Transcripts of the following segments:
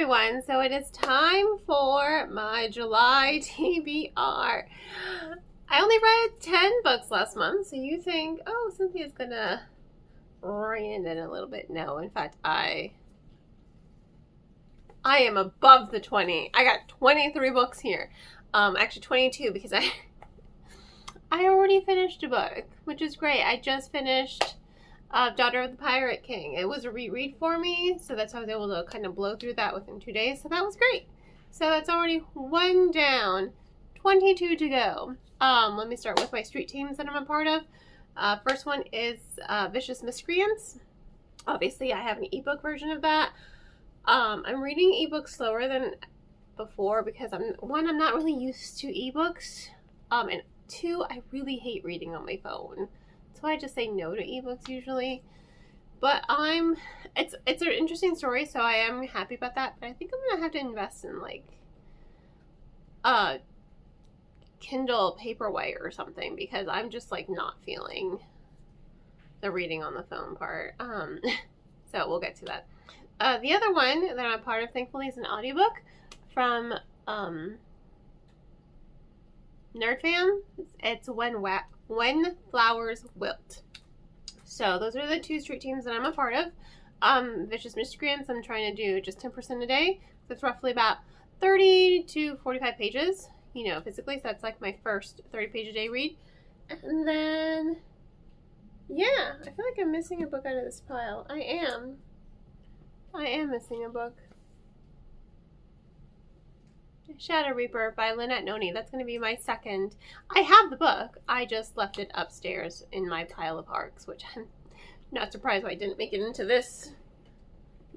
everyone, so it is time for my July TBR. I only read 10 books last month, so you think, oh, Cynthia's gonna rein it in a little bit. No, in fact, I am above the 20. I got 23 books here. Actually 22 because I already finished a book, which is great. I just finished Daughter of the Pirate King. It was a reread for me, so that's how I was able to kind of blow through that within 2 days, so that was great. So that's already one down, 22 to go. Let me start with my street teams that I'm a part of. First one is Vicious Miscreants. Obviously, I have an ebook version of that. I'm reading ebooks slower than before because I'm not really used to ebooks, and two, I really hate reading on my phone. So I just say no to ebooks usually. But it's an interesting story, so I am happy about that. But I think I'm gonna have to invest in like Kindle Paperwhite or something because I'm just like not feeling the reading on the phone part. So we'll get to that. The other one that I'm a part of, thankfully, is an audiobook from NerdFam. It's When Flowers Wilt. So those are the two street teams that I'm a part of. Vicious Miscreants, I'm trying to do just 10% a day. That's roughly about 30 to 45 pages, physically. So that's like my first 30-page a day read. And then, yeah, I feel like I'm missing a book out of this pile. I am missing a book. Shadow Reaper by Lynette Noni. That's going to be my second. I have the book. I just left it upstairs in my pile of ARCs, which I'm not surprised why I didn't make it into this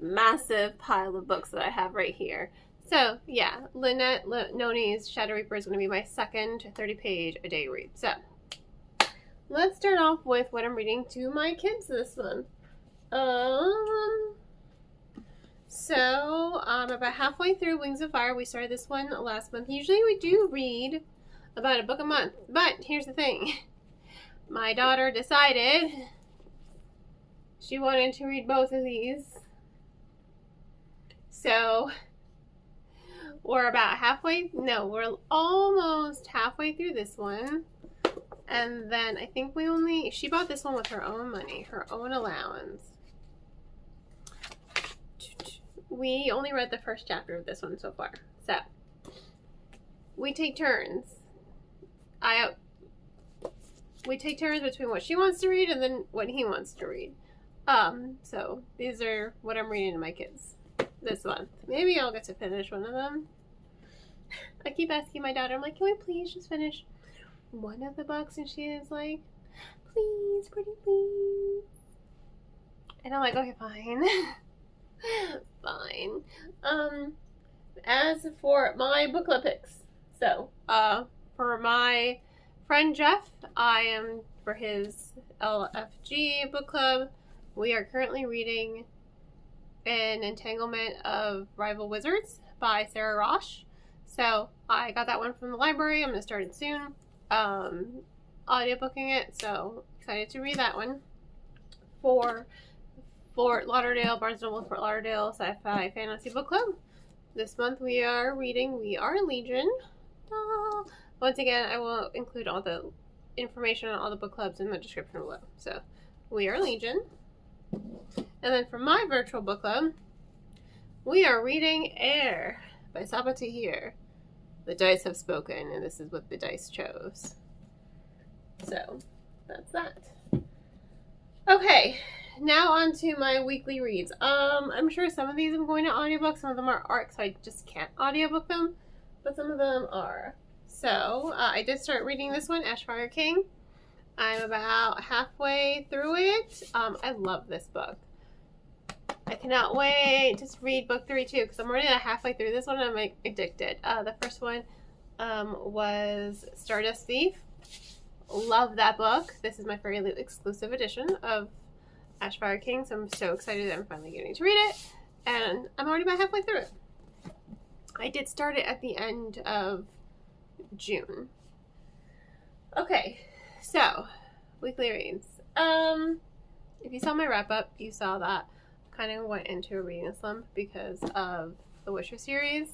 massive pile of books that I have right here. So, yeah, Lynette Noni's Shadow Reaper is going to be my second 30-page a day read. So, let's start off with what I'm reading to my kids this month. So, about halfway through Wings of Fire. We started this one last month. Usually we do read about a book a month, but here's the thing. My daughter decided she wanted to read both of these. So, we're we're almost halfway through this one. And then I think she bought this one with her own money, her own allowance. We only read the first chapter of this one so far. So, we take turns. We take turns between what she wants to read and then what he wants to read. So, these are what I'm reading to my kids this month. Maybe I'll get to finish one of them. I keep asking my daughter, I'm like, can we please just finish one of the books? And she is like, please, pretty please. And I'm like, okay, fine. Fine. As for my book club picks, so for my friend Jeff, I am for his LFG book club. We are currently reading an Entanglement of Rival Wizards by Sara Raasch. So I got that one from the library. I'm gonna start it soon. Audiobooking it, so excited to read that one. For Fort Lauderdale, Barnes & Noble Fort Lauderdale Sci-Fi Fantasy Book Club. This month we are reading We Are Legion. Once again, I will include all the information on all the book clubs in the description below. So, We Are Legion. And then for my virtual book club, we are reading Heir by Sabaa Tahir. The dice have spoken, and this is what the dice chose. So, that's that. Okay. Now on to my weekly reads. I'm sure some of these I'm going to audiobook. Some of them are ARC, so I just can't audiobook them. But some of them are. So, I did start reading this one, Heir King. I'm about halfway through it. I love this book. I cannot wait to read book 3 too, because I'm already halfway through this one and I'm like addicted. The first one was Stardust Thief. Love that book. This is my very exclusive edition of Heir King, so I'm so excited that I'm finally getting to read it, and I'm already about halfway through it. I did start it at the end of June. Okay, so weekly reads. If you saw my wrap up, you saw that I kind of went into a reading slump because of the Witcher series.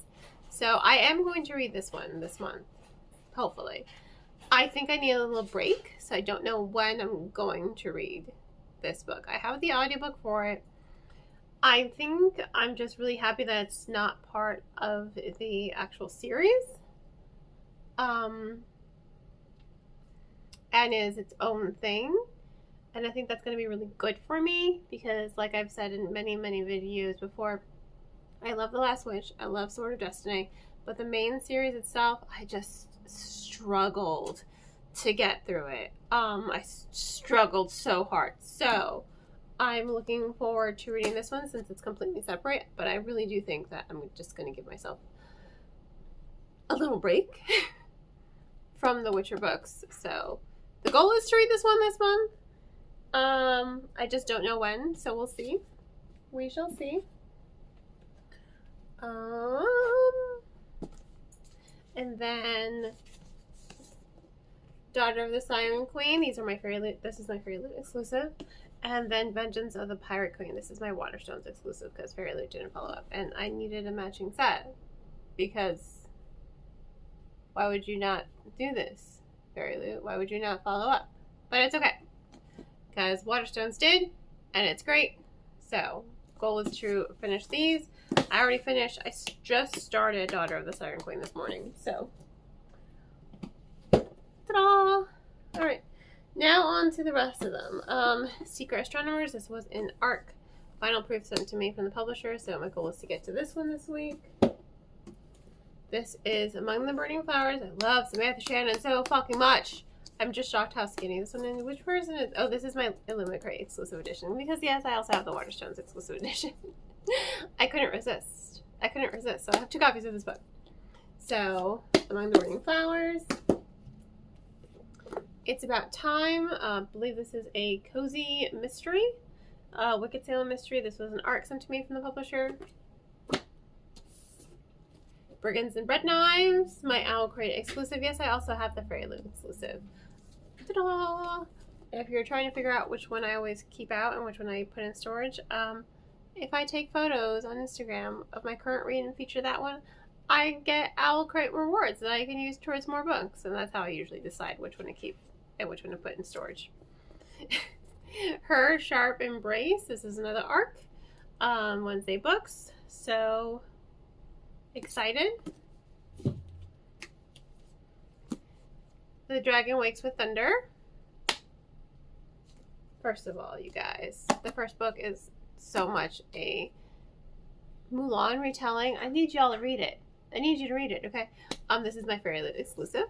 So I am going to read this one this month, hopefully. I think I need a little break, so I don't know when I'm going to read this book. I have the audiobook for it. I think I'm just really happy that it's not part of the actual series. And is its own thing. And I think that's going to be really good for me because, like I've said in many, many videos before, I love The Last Wish. I love Sword of Destiny. But the main series itself, I just struggled to get through it. I struggled so hard. So I'm looking forward to reading this one since it's completely separate. But I really do think that I'm just going to give myself a little break from the Witcher books. So the goal is to read this one this month. I just don't know when, so we'll see. We shall see. And then Daughter of the Siren Queen. These are my Fairy Loot. This is my Fairy Loot exclusive. And then Vengeance of the Pirate Queen. This is my Waterstones exclusive because Fairy Loot didn't follow up. And I needed a matching set because why would you not do this, Fairy Loot? Why would you not follow up? But it's okay because Waterstones did, and it's great. So goal is to finish these. I already finished. I just started Daughter of the Siren Queen this morning. So, ta-da! Alright, now on to the rest of them. Secret Astronomers. This was an ARC final proof sent to me from the publisher. So my goal is to get to this one this week. This is Among the Burning Flowers. I love Samantha Shannon so fucking much. I'm just shocked how skinny this one is. Which version is... Oh, this is my Illumicrate Crate exclusive edition. Because, yes, I also have the Waterstones exclusive edition. I couldn't resist. So I have 2 copies of this book. So, Among the Burning Flowers. It's about time. I believe this is a cozy mystery. Wicked Salem mystery. This was an ARC sent to me from the publisher. Brigands and Bread Knives. My Owl Crate exclusive. Yes, I also have the Fairy Loot exclusive. Ta-da! If you're trying to figure out which one I always keep out and which one I put in storage, if I take photos on Instagram of my current read and feature that one, I get Owl Crate rewards that I can use towards more books. And that's how I usually decide which one to keep and which one to put in storage. Her Sharp Embrace. This is another ARC. Wednesday books. So excited. The Dragon Wakes with Thunder. First of all, you guys, the first book is so much a Mulan retelling. I need y'all to read it. I need you to read it, okay? This is my Fairy Loot exclusive.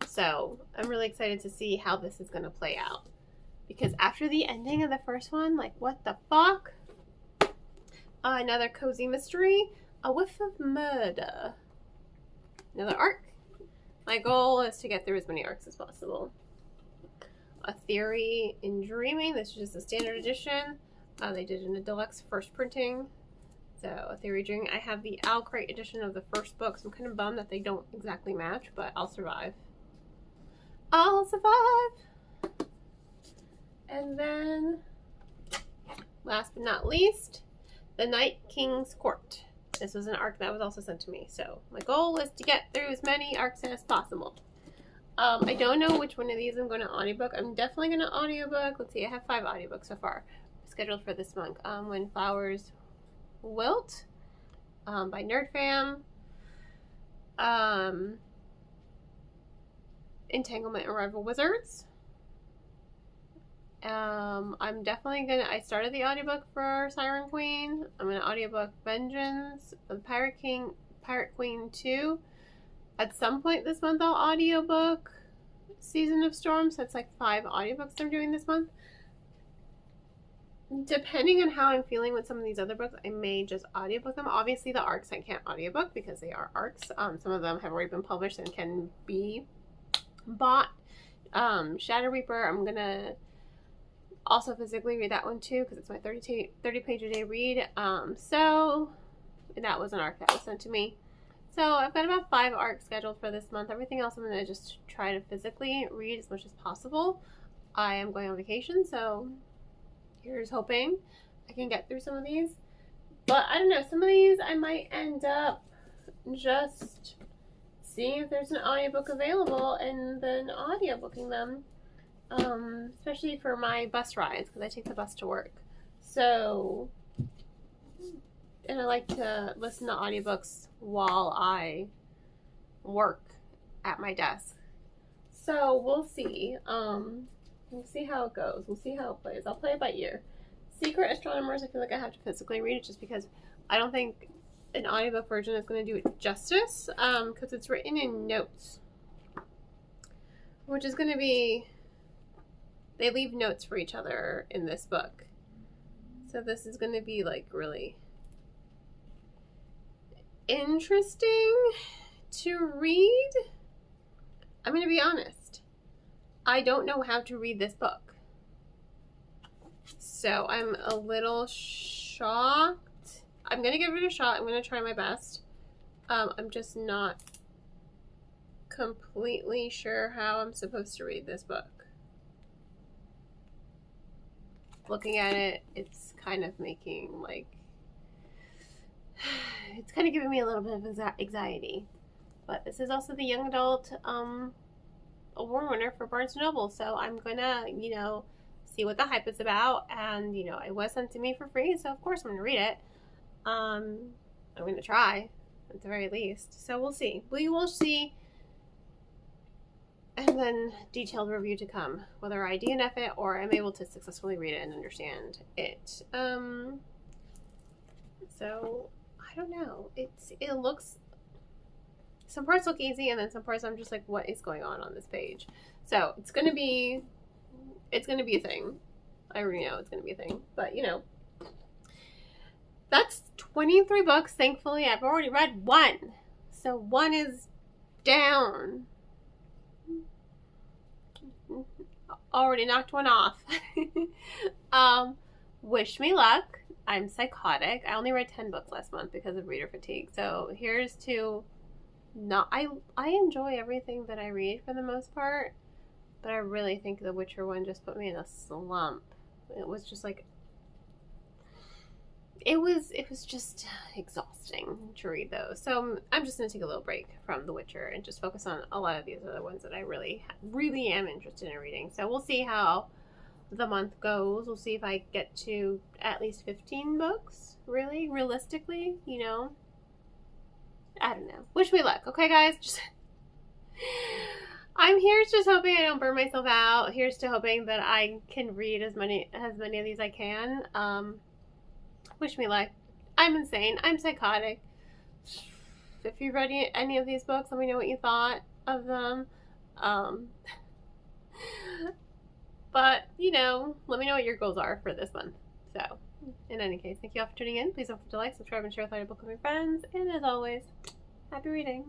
So I'm really excited to see how this is going to play out. Because after the ending of the first one, like, what the fuck? Another cozy mystery. A Whiff of Murder. Another ARC. My goal is to get through as many ARCs as possible. A Theory in Dreaming. This is just a standard edition. They did it in a deluxe first printing. So, A Theory Dreaming. I have the Owl Crate edition of the first book, so I'm kind of bummed that they don't exactly match, but I'll survive. I'll survive! And then, last but not least, The Night King's Court. This was an ARC that was also sent to me. So my goal is to get through as many ARCs as possible. I don't know which one of these I'm going to audiobook. I'm definitely going to audiobook. Let's see, I have 5 audiobooks so far scheduled for this month. When Flowers Wilt by NerdFam. Entanglement and Rival Wizards. I'm definitely gonna, I started the audiobook for Siren Queen. I'm gonna audiobook Vengeance of the Pirate Queen 2. At some point this month I'll audiobook Season of Storm, so it's like 5 audiobooks I'm doing this month. Depending on how I'm feeling with some of these other books, I may just audiobook them. Obviously the ARCs I can't audiobook because they are ARCs. Some of them have already been published and can be bought. Shadow Reaper, I'm gonna also physically read that one too because it's my 30 page a day read. So that was an ARC that was sent to me. So I've got about 5 ARCs scheduled for this month. Everything else I'm going to just try to physically read as much as possible. I am going on vacation, so here's hoping I can get through some of these. But I don't know, some of these I might end up just seeing if there's an audiobook available and then audiobooking them. Especially for my bus rides, because I take the bus to work. So, and I like to listen to audiobooks while I work at my desk. So we'll see. We'll see how it goes. We'll see how it plays. I'll play it by ear. Secret Astronomers, I feel like I have to physically read it just because I don't think an audiobook version is going to do it justice, because it's written in notes, which is going to be, they leave notes for each other in this book. So this is going to be like really interesting to read. I'm going to be honest. I don't know how to read this book. So I'm a little shocked. I'm going to give it a shot. I'm going to try my best. I'm just not completely sure how I'm supposed to read this book. Looking at it, it's kind of making like, it's kind of giving me a little bit of anxiety. But this is also the young adult award winner for Barnes & Noble, so I'm gonna, you know, see what the hype is about. And, you know, it was sent to me for free, so of course I'm gonna read it. I'm gonna try, at the very least. So we'll see. We will see. And then detailed review to come, whether I DNF it or I'm able to successfully read it and understand it. So I don't know. It looks, some parts look easy, and then some parts I'm just like, what is going on this page? So it's gonna be a thing. I already know it's gonna be a thing, but you know, that's 23 books. Thankfully, I've already read one, so one is down. Already knocked one off. Wish me luck. I'm psychotic. I only read 10 books last month because of reader fatigue. So here's to not, I enjoy everything that I read for the most part, but I really think the Witcher one just put me in a slump. It was just like, it was just exhausting to read those. So I'm just going to take a little break from The Witcher and just focus on a lot of these other ones that I really am interested in reading. So we'll see how the month goes. We'll see if I get to at least 15 books, really, realistically, you know. I don't know. Wish me luck, okay, guys? Just I'm here's just hoping I don't burn myself out. Here's to hoping that I can read as many of these I can. Wish me luck. I'm insane. I'm psychotic. If you read any of these books, let me know what you thought of them. But, you know, let me know what your goals are for this month. So, in any case, thank you all for tuning in. Please don't forget to like, subscribe, and share with other book club friends. And as always, happy reading.